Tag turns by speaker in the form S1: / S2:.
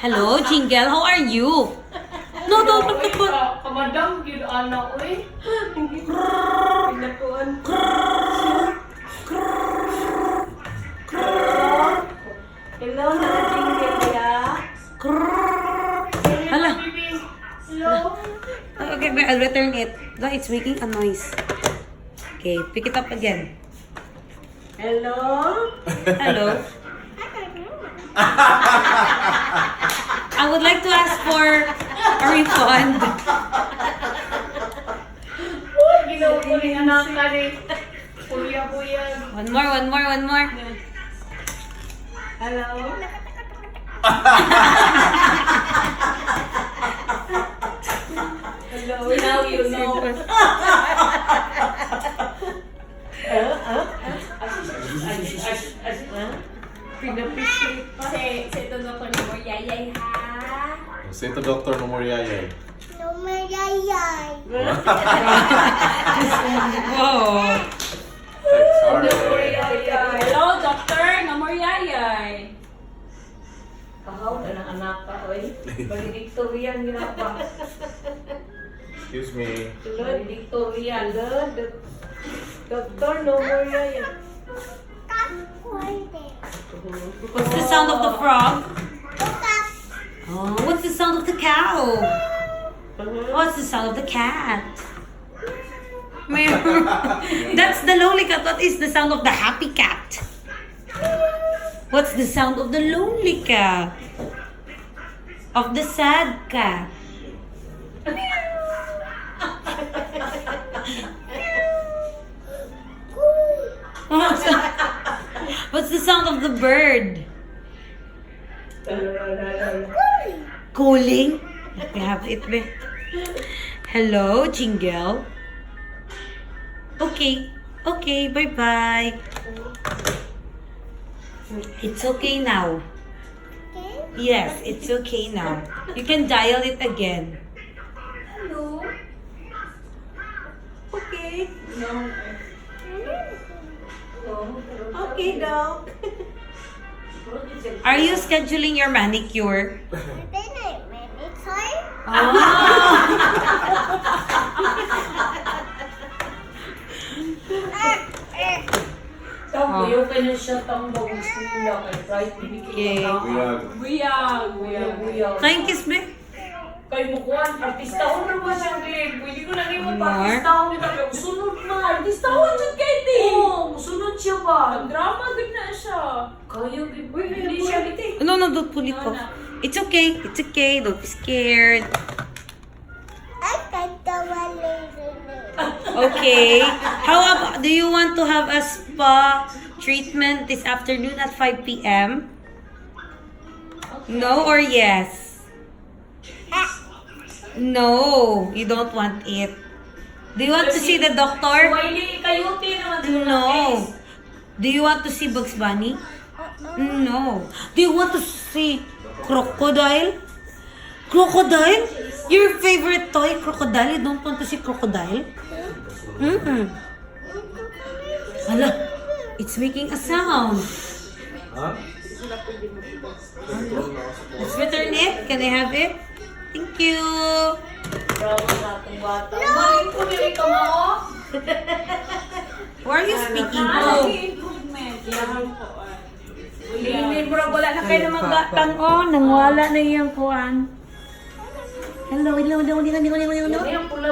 S1: Hello, Jingle. How are you? No, no, no, no, no.
S2: Kamadam, yun anak, uy. Pinakuan. Hello, Jingle, ya.
S1: Hala.
S2: Hello.
S1: Okay, I'll return it. No, it's making a noise. Okay, pick it up again.
S2: Hello.
S1: Hello. I would like to ask for a refund.
S2: Ginukuling anak ka rin. Kuya-kuya.
S1: One more, one more, one more.
S2: Hello. Hello, now you know. Pinapisit pa.
S3: Ito na ko ni Moryayay ha.
S4: Say to Dr. Nomoriayay.
S1: Whoa.
S4: Sorry.
S3: Hello, Doctor Moryayay.
S2: Kahaw na ng anak ka, oy. Valedictorian ginapa.
S4: Excuse me.
S2: Valedictorian. Doktor, no more yan.
S1: What's the sound of the frog? Oh, what's the sound of the cow? What's the sound of the cat? That's the lonely cat. What is the sound of the happy cat? What's the sound of the lonely cat? Of the sad cat? What's the sound of the bird? Calling? We have it there. Hello, Jingle. Okay. Okay, bye-bye. It's okay now. Yes, it's okay now. You can dial it again.
S3: Hello.
S2: Okay. No. Okay, Doc.
S1: Are you scheduling your manicure?
S2: Tapos yung kanya siya tambang sila kay Bright
S1: Okay.
S3: Buyag.
S2: Buyag.
S1: Thank you, Smith.
S2: Kay Mukuan, artista ko naman siya, Glenn. Pwede ko na rin
S1: More?
S2: mag-artista ko nito. Sunod na, artista ko dyan kay Ti. Oo, sunod siya ba?
S3: Drama din na siya.
S2: Kaya, hindi siya biti.
S1: No, no, don't pull it off. It's okay. It's okay. Don't be scared. Okay. How about, do you want to have a spa treatment this afternoon at 5 p.m.? No or yes? No, you don't want it. Do you want to see the doctor?
S2: Wiley, kayo, Ti naman.
S1: No. Do you want to see Bugs Bunny? No. Do you want to see crocodile? Crocodile? Your favorite toy, crocodile? You don't want to see crocodile? Hala, it's making a sound.
S4: Huh?
S1: Let's return it. Can I have it? Thank you.
S2: Bravo sa atong bata. Maling po nila ka mo.
S1: Who are you speaking to?
S3: Improvement. Yan po.
S2: Limin, bro, wala na kayo na
S1: Magatang oh, nangwala na iyang kuan. Hello, hello, hello, hello, hello, hello, hello.
S2: Yan, pula